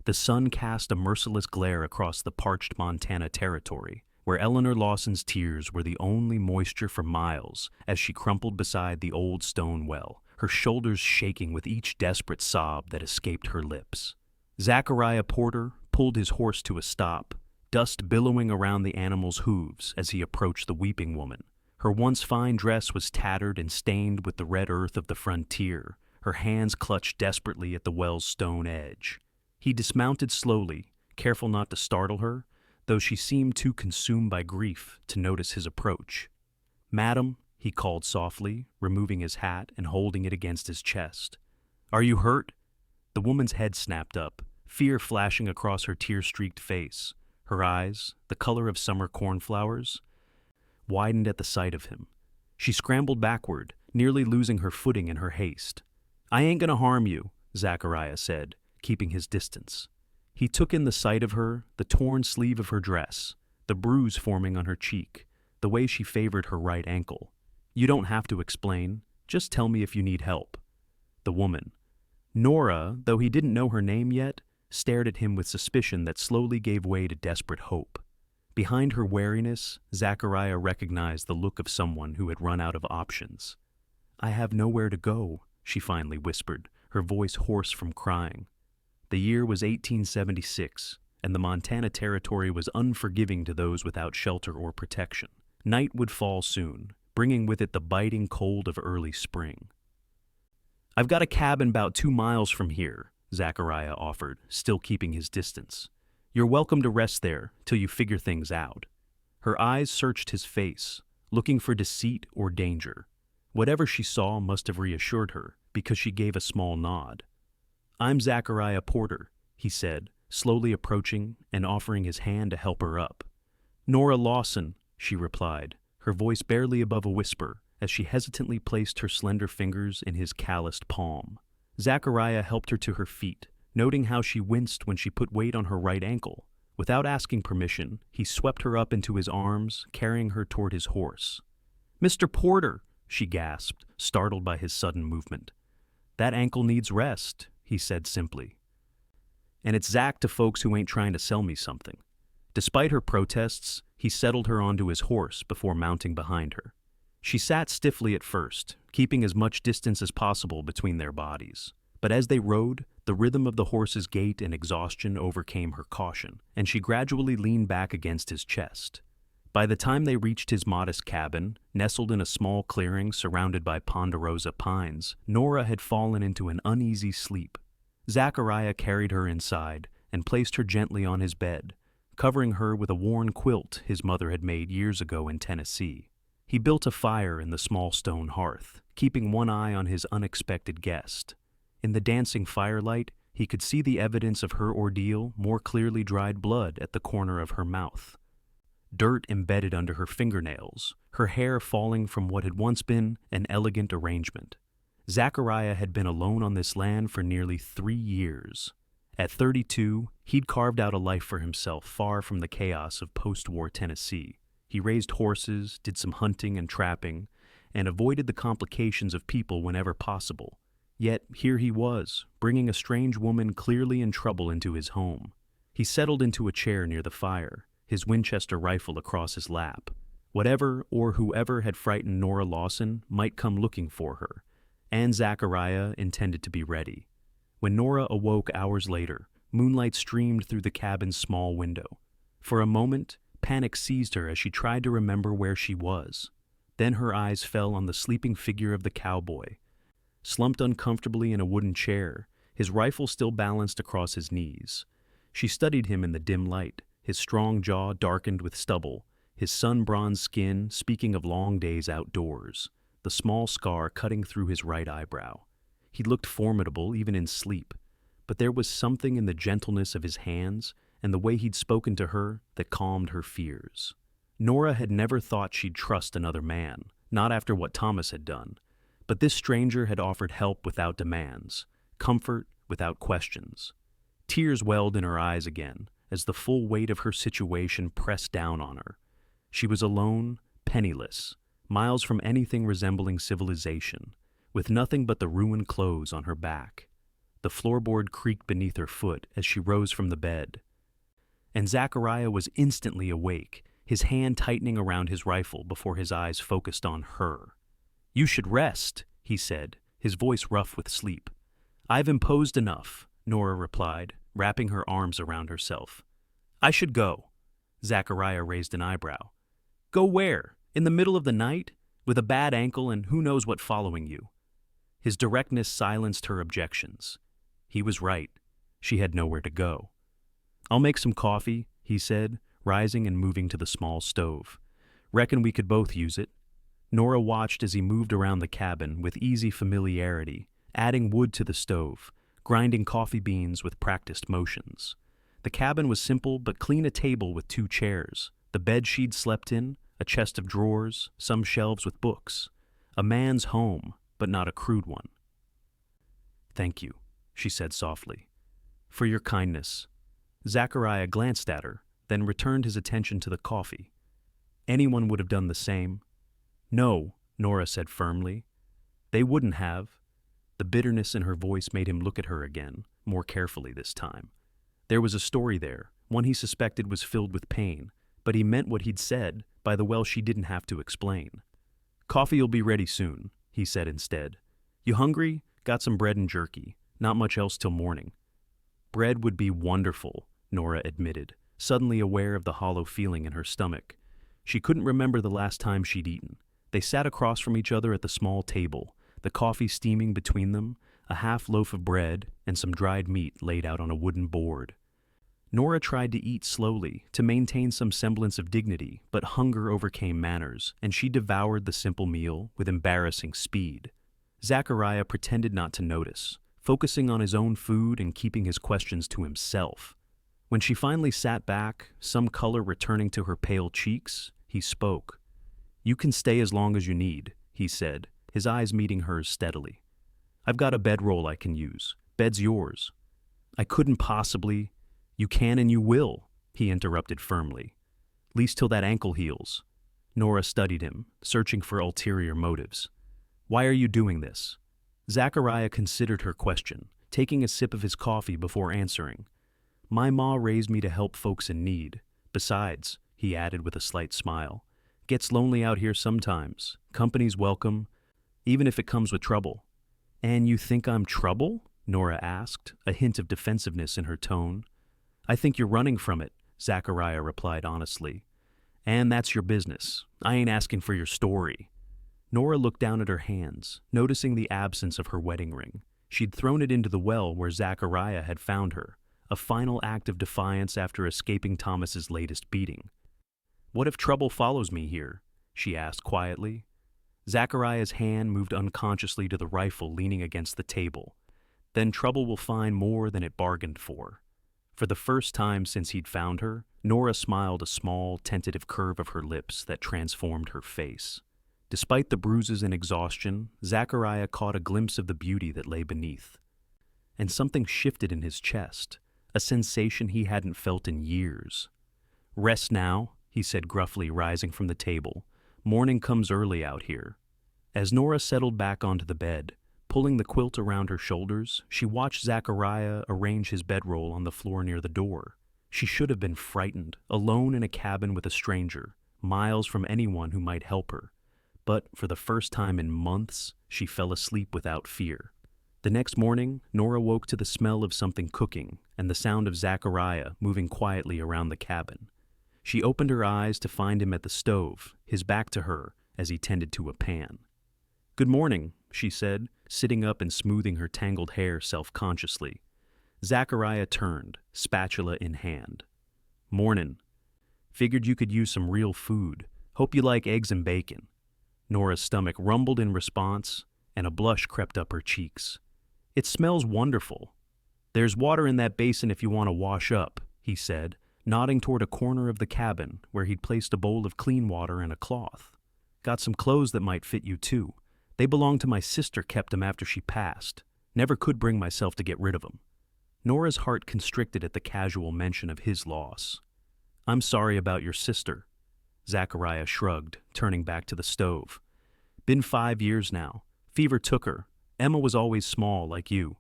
The sun cast a merciless glare across the parched Montana territory, where Eleanor Lawson's tears were the only moisture for miles as she crumpled beside the old stone well, her shoulders shaking with each desperate sob that escaped her lips. Zachariah Porter pulled his horse to a stop, dust billowing around the animal's hooves as he approached the weeping woman. Her once fine dress was tattered and stained with the red earth of the frontier, her hands clutched desperately at the well's stone edge. He dismounted slowly, careful not to startle her, though she seemed too consumed by grief to notice his approach. "Madam," he called softly, removing his hat and holding it against his chest. "Are you hurt?" The woman's head snapped up, fear flashing across her tear-streaked face. Her eyes, the color of summer cornflowers, widened at the sight of him. She scrambled backward, nearly losing her footing in her haste. "I ain't gonna harm you," Zachariah said, keeping his distance. He took in the sight of her, the torn sleeve of her dress, the bruise forming on her cheek, the way she favored her right ankle. "You don't have to explain. Just tell me if you need help." The woman, Nora, though he didn't know her name yet, stared at him with suspicion that slowly gave way to desperate hope. Behind her wariness, Zachariah recognized the look of someone who had run out of options. "I have nowhere to go," she finally whispered, her voice hoarse from crying. The year was 1876, and the Montana Territory was unforgiving to those without shelter or protection. Night would fall soon, bringing with it the biting cold of early spring. "I've got a cabin about 2 miles from here," Zachariah offered, still keeping his distance. "You're welcome to rest there till you figure things out." Her eyes searched his face, looking for deceit or danger. Whatever she saw must have reassured her, because she gave a small nod. "I'm Zachariah Porter," he said, slowly approaching and offering his hand to help her up. "Nora Lawson," she replied, her voice barely above a whisper, as she hesitantly placed her slender fingers in his calloused palm. Zachariah helped her to her feet, noting how she winced when she put weight on her right ankle. Without asking permission, he swept her up into his arms, carrying her toward his horse. "Mr. Porter," she gasped, startled by his sudden movement. "That ankle needs rest," he said simply. "And it's Zach to folks who ain't trying to sell me something." Despite her protests, he settled her onto his horse before mounting behind her. She sat stiffly at first, keeping as much distance as possible between their bodies. But as they rode, the rhythm of the horse's gait and exhaustion overcame her caution, and she gradually leaned back against his chest. By the time they reached his modest cabin, nestled in a small clearing surrounded by ponderosa pines, Nora had fallen into an uneasy sleep. Zachariah carried her inside and placed her gently on his bed, covering her with a worn quilt his mother had made years ago in Tennessee. He built a fire in the small stone hearth, keeping one eye on his unexpected guest. In the dancing firelight, he could see the evidence of her ordeal, more clearly dried blood at the corner of her mouth. Dirt embedded under her fingernails, her hair falling from what had once been an elegant arrangement. Zachariah had been alone on this land for nearly 3 years. At 32, he'd carved out a life for himself far from the chaos of post-war Tennessee. He raised horses, did some hunting and trapping, and avoided the complications of people whenever possible. Yet here he was, bringing a strange woman clearly in trouble into his home. He settled into a chair near the fire, his Winchester rifle across his lap. Whatever or whoever had frightened Nora Lawson might come looking for her, and Zachariah intended to be ready. When Nora awoke hours later, moonlight streamed through the cabin's small window. For a moment, panic seized her as she tried to remember where she was. Then her eyes fell on the sleeping figure of the cowboy. Slumped uncomfortably in a wooden chair, his rifle still balanced across his knees. She studied him in the dim light, his strong jaw darkened with stubble, his sun-bronzed skin speaking of long days outdoors, the small scar cutting through his right eyebrow. He looked formidable even in sleep, but there was something in the gentleness of his hands and the way he'd spoken to her that calmed her fears. Nora had never thought she'd trust another man, not after what Thomas had done, but this stranger had offered help without demands, comfort without questions. Tears welled in her eyes again as the full weight of her situation pressed down on her. She was alone, penniless, miles from anything resembling civilization, with nothing but the ruined clothes on her back. The floorboard creaked beneath her foot as she rose from the bed. And Zachariah was instantly awake, his hand tightening around his rifle before his eyes focused on her. "You should rest," he said, his voice rough with sleep. "I've imposed enough," Nora replied, wrapping her arms around herself. "I should go." Zachariah raised an eyebrow. "Go where? In the middle of the night? With a bad ankle and who knows what following you?" His directness silenced her objections. He was right. She had nowhere to go. "I'll make some coffee," he said, rising and moving to the small stove. "Reckon we could both use it." Nora watched as he moved around the cabin with easy familiarity, adding wood to the stove, grinding coffee beans with practiced motions. The cabin was simple but clean: a table with 2 chairs, the bed she'd slept in, a chest of drawers, some shelves with books. A man's home, but not a crude one. "Thank you," she said softly, "for your kindness." Zachariah glanced at her, then returned his attention to the coffee. "Anyone would have done the same." "No," Nora said firmly. "They wouldn't have." The bitterness in her voice made him look at her again, more carefully this time. There was a story there, one he suspected was filled with pain, but he meant what he'd said, by the well she didn't have to explain. "Coffee'll be ready soon," he said instead. "You hungry? Got some bread and jerky. Not much else till morning." "Bread would be wonderful," Nora admitted, suddenly aware of the hollow feeling in her stomach. She couldn't remember the last time she'd eaten. They sat across from each other at the small table, the coffee steaming between them, a half loaf of bread, and some dried meat laid out on a wooden board. Nora tried to eat slowly, to maintain some semblance of dignity, but hunger overcame manners, and she devoured the simple meal with embarrassing speed. Zachariah pretended not to notice, focusing on his own food and keeping his questions to himself. When she finally sat back, some color returning to her pale cheeks, he spoke. "You can stay as long as you need," he said, his eyes meeting hers steadily. "I've got a bedroll I can use. Bed's yours." "I couldn't possibly—" "You can and you will," he interrupted firmly. "Least till that ankle heals." Nora studied him, searching for ulterior motives. "Why are you doing this?" Zachariah considered her question, taking a sip of his coffee before answering. "My ma raised me to help folks in need. Besides," he added with a slight smile, "gets lonely out here sometimes. Company's welcome, even if it comes with trouble." "And you think I'm trouble?" Nora asked, a hint of defensiveness in her tone. "I think you're running from it," Zachariah replied honestly. "And that's your business. I ain't asking for your story." Nora looked down at her hands, noticing the absence of her wedding ring. She'd thrown it into the well where Zachariah had found her, a final act of defiance after escaping Thomas's latest beating. "What if trouble follows me here?" she asked quietly. Zachariah's hand moved unconsciously to the rifle leaning against the table. "Then trouble will find more than it bargained for." For the first time since he'd found her, Nora smiled, a small, tentative curve of her lips that transformed her face. Despite the bruises and exhaustion, Zachariah caught a glimpse of the beauty that lay beneath. And something shifted in his chest, a sensation he hadn't felt in years. "Rest now," he said gruffly, rising from the table. "Morning comes early out here." As Nora settled back onto the bed, pulling the quilt around her shoulders, she watched Zachariah arrange his bedroll on the floor near the door. She should have been frightened, alone in a cabin with a stranger, miles from anyone who might help her. But for the first time in months, she fell asleep without fear. The next morning, Nora woke to the smell of something cooking and the sound of Zachariah moving quietly around the cabin. She opened her eyes to find him at the stove, his back to her, as he tended to a pan. "Good morning," she said, sitting up and smoothing her tangled hair self-consciously. Zachariah turned, spatula in hand. "Mornin'. Figured you could use some real food. Hope you like eggs and bacon." Nora's stomach rumbled in response, and a blush crept up her cheeks. "It smells wonderful. There's water in that basin if you want to wash up," he said, nodding toward a corner of the cabin where he'd placed a bowl of clean water and a cloth. "Got some clothes that might fit you too. They belong to my sister, kept them after she passed. Never could bring myself to get rid of them." Nora's heart constricted at the casual mention of his loss. "I'm sorry about your sister." Zachariah shrugged, turning back to the stove. "Been 5 years now. Fever took her. Emma was always small, like you.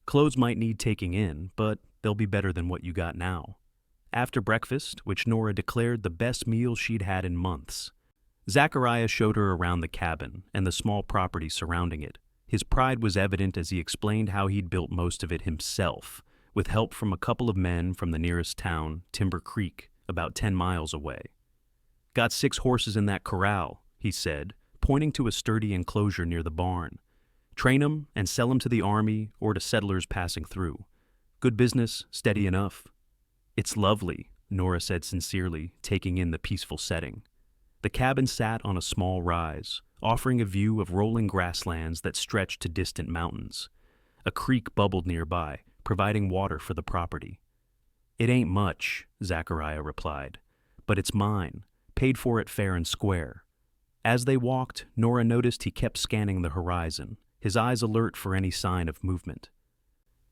Clothes might need taking in, but they'll be better than what you got now. After breakfast, which Nora declared the best meal she'd had in months, Zachariah showed her around the cabin and the small property surrounding it. His pride was evident as he explained how he'd built most of it himself, with help from a couple of men from the nearest town, Timber Creek, about 10 miles away. "Got 6 horses in that corral," he said, pointing to a sturdy enclosure near the barn. "Train 'em and sell 'em to the army or to settlers passing through. Good business, steady enough." "It's lovely," Nora said sincerely, taking in the peaceful setting. The cabin sat on a small rise, offering a view of rolling grasslands that stretched to distant mountains. A creek bubbled nearby, providing water for the property. "It ain't much," Zachariah replied, "but it's mine, paid for it fair and square." As they walked, Nora noticed he kept scanning the horizon, his eyes alert for any sign of movement.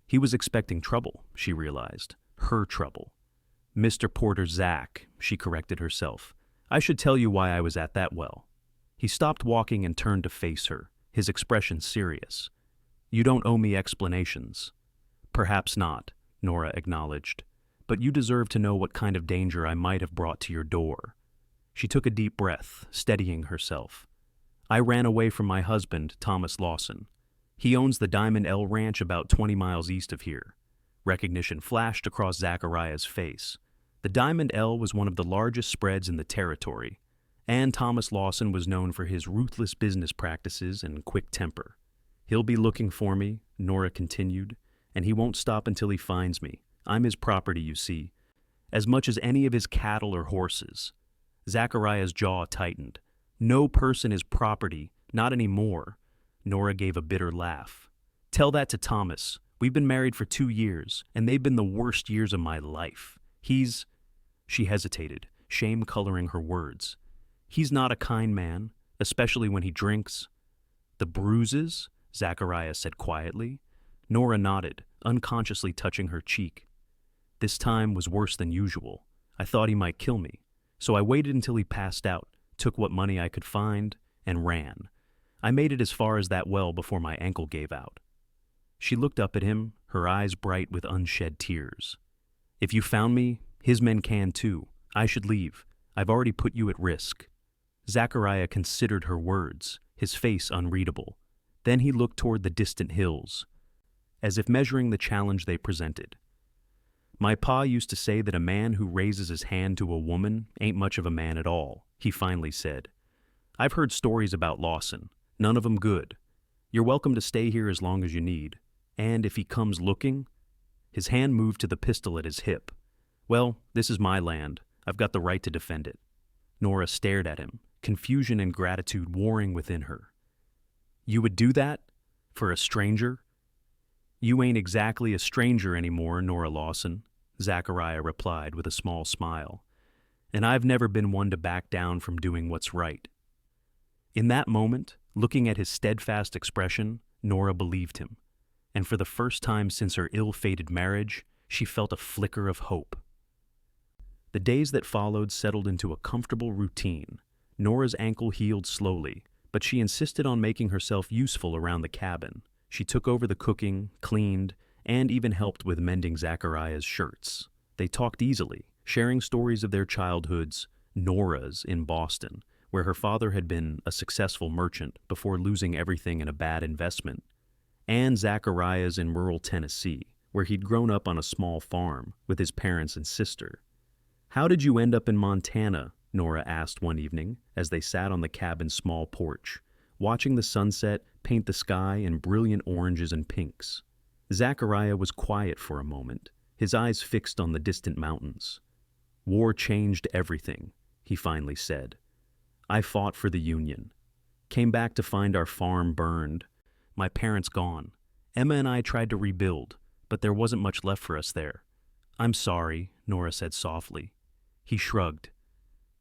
He was expecting trouble, she realized. Her trouble. "Mr. Porter, Zach," she corrected herself. "I should tell you why I was at that well." He stopped walking and turned to face her, his expression serious. "You don't owe me explanations." "Perhaps not," Nora acknowledged, "but you deserve to know what kind of danger I might have brought to your door." She took a deep breath, steadying herself. "I ran away from my husband, Thomas Lawson. He owns the Diamond L Ranch about 20 miles east of here." Recognition flashed across Zachariah's face. The Diamond L was one of the largest spreads in the territory, and Thomas Lawson was known for his ruthless business practices and quick temper. "He'll be looking for me," Nora continued, "and he won't stop until he finds me. I'm his property, you see, as much as any of his cattle or horses." Zachariah's jaw tightened. "No person is property, not anymore." Nora gave a bitter laugh. "Tell that to Thomas. We've been married for 2 years, and they've been the worst years of my life. He's—" She hesitated, shame coloring her words. "He's not a kind man, especially when he drinks." "The bruises?" Zachariah said quietly. Nora nodded, unconsciously touching her cheek. "This time was worse than usual. I thought he might kill me. So I waited until he passed out, took what money I could find, and ran. I made it as far as that well before my ankle gave out." She looked up at him, her eyes bright with unshed tears. "If you found me, his men can too. I should leave. I've already put you at risk." Zachariah considered her words, his face unreadable. Then he looked toward the distant hills, as if measuring the challenge they presented. "My pa used to say that a man who raises his hand to a woman ain't much of a man at all," he finally said. "I've heard stories about Lawson, none of 'em good. You're welcome to stay here as long as you need. And if he comes looking—" His hand moved to the pistol at his hip. "Well, this is my land. I've got the right to defend it." Nora stared at him, confusion and gratitude warring within her. "You would do that? For a stranger?" "You ain't exactly a stranger anymore, Nora Lawson," Zachariah replied with a small smile. "And I've never been one to back down from doing what's right." In that moment, looking at his steadfast expression, Nora believed him. And for the first time since her ill-fated marriage, she felt a flicker of hope. The days that followed settled into a comfortable routine. Nora's ankle healed slowly, but she insisted on making herself useful around the cabin. She took over the cooking, cleaned, and even helped with mending Zachariah's shirts. They talked easily, sharing stories of their childhoods, Nora's in Boston, where her father had been a successful merchant before losing everything in a bad investment, and Zachariah's in rural Tennessee, where he'd grown up on a small farm with his parents and sister. "How did you end up in Montana?" Nora asked one evening as they sat on the cabin's small porch, watching the sunset paint the sky in brilliant oranges and pinks. Zachariah was quiet for a moment, his eyes fixed on the distant mountains. "War changed everything," he finally said. "I fought for the Union. Came back to find our farm burned. My parents gone. Emma and I tried to rebuild, but there wasn't much left for us there." "I'm sorry," Nora said softly. He shrugged.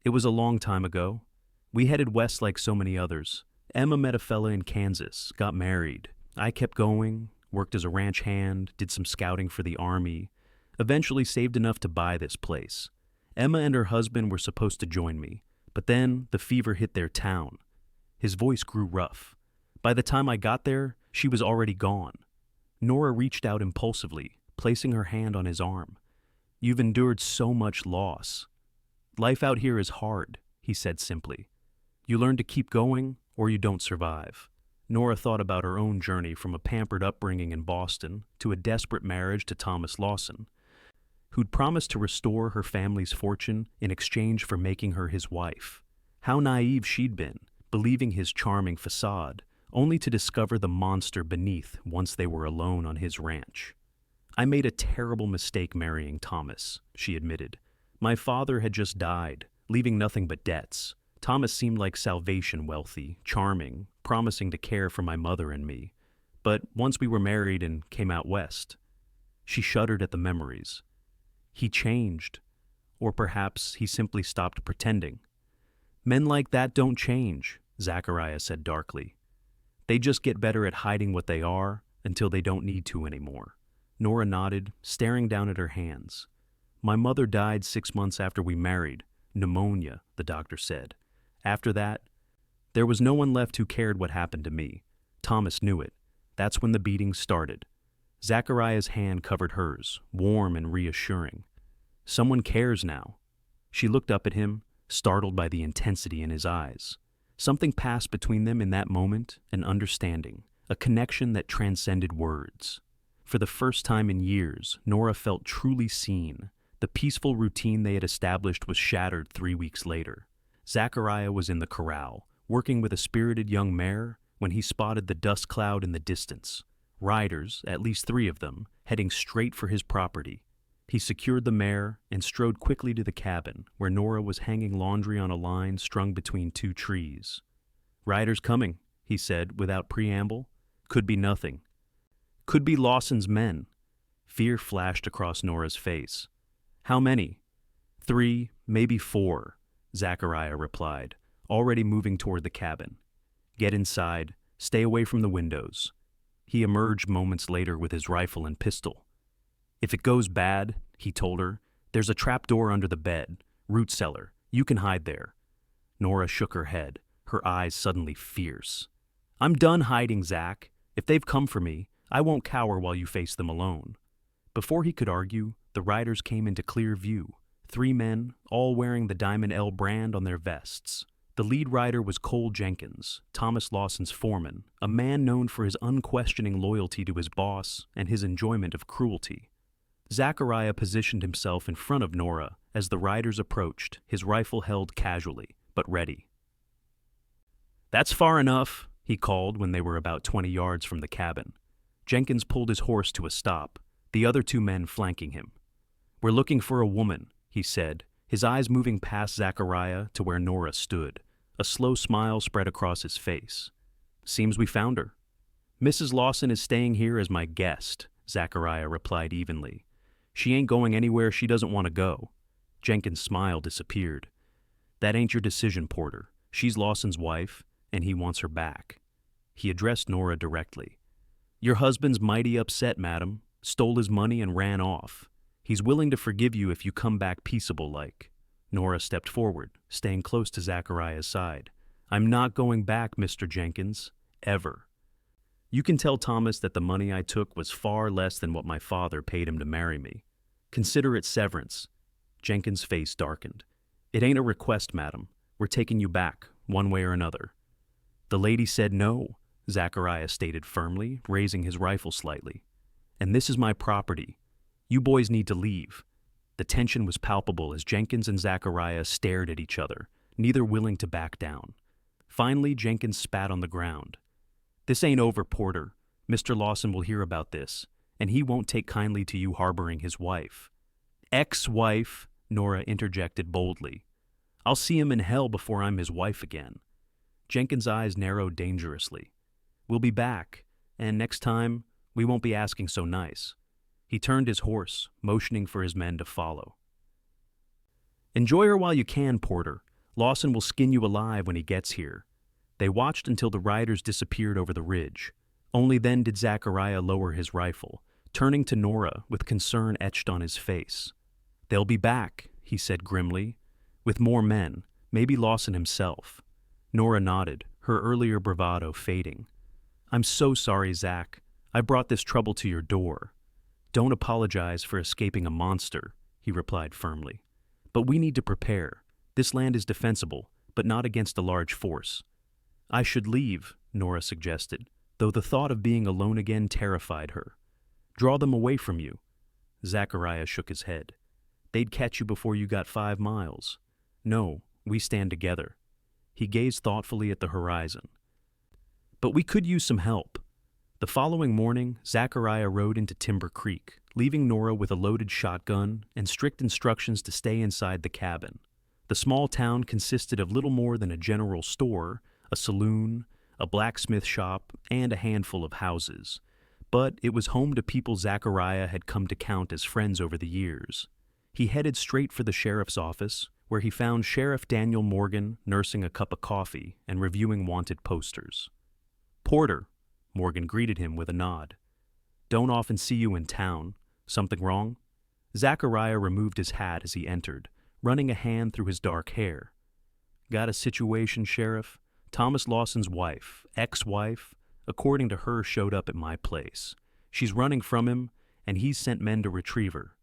"It was a long time ago. We headed west like so many others. Emma met a fella in Kansas, got married. I kept going, worked as a ranch hand, did some scouting for the army, eventually saved enough to buy this place. Emma and her husband were supposed to join me, but then the fever hit their town." His voice grew rough. "By the time I got there, she was already gone." Nora reached out impulsively, placing her hand on his arm. "You've endured so much loss." "Life out here is hard," he said simply. "You learn to keep going, or you don't survive." Nora thought about her own journey from a pampered upbringing in Boston to a desperate marriage to Thomas Lawson, who'd promised to restore her family's fortune in exchange for making her his wife. How naive she'd been, believing his charming facade, only to discover the monster beneath once they were alone on his ranch. "I made a terrible mistake marrying Thomas," she admitted. "My father had just died, leaving nothing but debts. Thomas seemed like salvation wealthy, charming, promising to care for my mother and me. But once we were married and came out west," she shuddered at the memories. "He changed. Or perhaps he simply stopped pretending." "Men like that don't change," Zachariah said darkly. "They just get better at hiding what they are until they don't need to anymore." Nora nodded, staring down at her hands. "My mother died 6 months after we married. Pneumonia," the doctor said. "After that, there was no one left who cared what happened to me. Thomas knew it. That's when the beatings started." Zachariah's hand covered hers, warm and reassuring. "Someone cares now." She looked up at him, startled by the intensity in his eyes. Something passed between them in that moment, an understanding, a connection that transcended words. For the first time in years, Nora felt truly seen. The peaceful routine they had established was shattered 3 weeks later. Zachariah was in the corral, working with a spirited young mare, when he spotted the dust cloud in the distance. Riders, at least 3 of them, heading straight for his property. He secured the mare and strode quickly to the cabin, where Nora was hanging laundry on a line strung between 2 trees. "Riders coming," he said without preamble. "Could be nothing. Could be Lawson's men." Fear flashed across Nora's face. "How many?" 3, maybe 4, Zachariah replied, already moving toward the cabin. "Get inside. Stay away from the windows." He emerged moments later with his rifle and pistol. "If it goes bad," he told her, "there's a trapdoor under the bed, root cellar. You can hide there." Nora shook her head, her eyes suddenly fierce. "I'm done hiding, Zach. If they've come for me, I won't cower while you face them alone." Before he could argue, the riders came into clear view. 3 men, all wearing the Diamond L brand on their vests. The lead rider was Cole Jenkins, Thomas Lawson's foreman, a man known for his unquestioning loyalty to his boss and his enjoyment of cruelty. Zachariah positioned himself in front of Nora as the riders approached, his rifle held casually, but ready. "That's far enough," he called when they were about 20 yards from the cabin. Jenkins pulled his horse to a stop, the other 2 men flanking him. "We're looking for a woman," he said, his eyes moving past Zachariah to where Nora stood. A slow smile spread across his face. "Seems we found her." "Mrs. Lawson is staying here as my guest," Zachariah replied evenly. "She ain't going anywhere she doesn't want to go." Jenkins' smile disappeared. "That ain't your decision, Porter. She's Lawson's wife, and he wants her back." He addressed Nora directly. "Your husband's mighty upset, madam. Stole his money and ran off. He's willing to forgive you if you come back peaceable-like." Nora stepped forward, staying close to Zachariah's side. "I'm not going back, Mr. Jenkins. Ever. You can tell Thomas that the money I took was far less than what my father paid him to marry me. Consider it severance." Jenkins' face darkened. "It ain't a request, madam. We're taking you back, one way or another." "The lady said no," Zachariah stated firmly, raising his rifle slightly. "And this is my property. You boys need to leave." The tension was palpable as Jenkins and Zachariah stared at each other, neither willing to back down. Finally, Jenkins spat on the ground. "This ain't over, Porter. Mr. Lawson will hear about this, and he won't take kindly to you harboring his wife." "Ex-wife," Nora interjected boldly. "I'll see him in hell before I'm his wife again." Jenkins' eyes narrowed dangerously. "We'll be back, and next time, we won't be asking so nice." He turned his horse, motioning for his men to follow. "Enjoy her while you can, Porter. Lawson will skin you alive when he gets here." They watched until the riders disappeared over the ridge. Only then did Zachariah lower his rifle, turning to Nora with concern etched on his face. "They'll be back," he said grimly, "with more men, maybe Lawson himself." Nora nodded, her earlier bravado fading. "I'm so sorry, Zach. I brought this trouble to your door. Don't apologize for escaping a monster, he replied firmly. But we need to prepare. This land is defensible, but not against a large force. I should leave, Nora suggested, though the thought of being alone again terrified her. Draw them away from you. Zachariah shook his head. They'd catch you before you got 5 miles. No, we stand together. He gazed thoughtfully at the horizon. But we could use some help. The following morning, Zachariah rode into Timber Creek, leaving Nora with a loaded shotgun and strict instructions to stay inside the cabin. The small town consisted of little more than a general store, a saloon, a blacksmith shop, and a handful of houses. But it was home to people Zachariah had come to count as friends over the years. He headed straight for the sheriff's office, where he found Sheriff Daniel Morgan nursing a cup of coffee and reviewing wanted posters. "Porter," Morgan greeted him with a nod. "Don't often see you in town. Something wrong?" Zachariah removed his hat as he entered, running a hand through his dark hair. "Got a situation, Sheriff? Thomas Lawson's wife, ex-wife, according to her, showed up at my place. She's running from him, and he's sent men to retrieve her.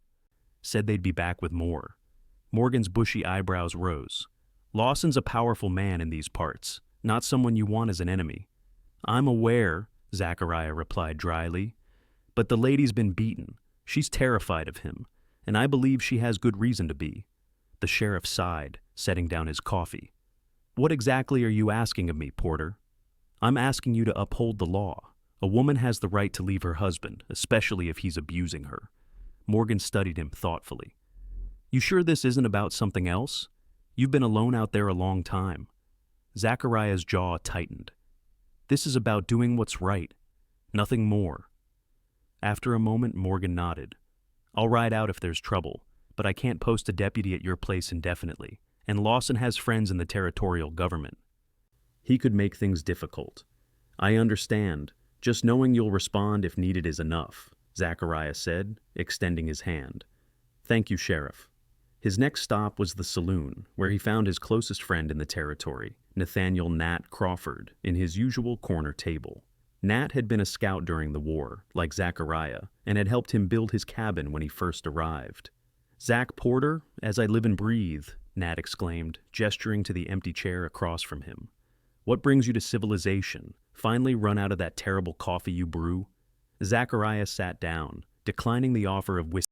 Said they'd be back with more." Morgan's bushy eyebrows rose. "Lawson's a powerful man in these parts, not someone you want as an enemy." "I'm aware," Zachariah replied dryly, "but the lady's been beaten. She's terrified of him, and I believe she has good reason to be." The sheriff sighed, setting down his coffee. "What exactly are you asking of me, Porter?" "I'm asking you to uphold the law. A woman has the right to leave her husband, especially if he's abusing her." Morgan studied him thoughtfully. "You sure this isn't about something else? You've been alone out there a long time." Zachariah's jaw tightened. "This is about doing what's right. Nothing more." After a moment, Morgan nodded. "I'll ride out if there's trouble, but I can't post a deputy at your place indefinitely, and Lawson has friends in the territorial government. He could make things difficult." "I understand. Just knowing you'll respond if needed is enough," Zachariah said, extending his hand. "Thank you, Sheriff." His next stop was the saloon, where he found his closest friend in the territory, Nathaniel Nat Crawford, in his usual corner table. Nat had been a scout during the war, like Zachariah, and had helped him build his cabin when he first arrived. "Zach Porter, as I live and breathe," Nat exclaimed, gesturing to the empty chair across from him. "What brings you to civilization? Finally run out of that terrible coffee you brew?" Zachariah sat down, declining the offer of whiskey.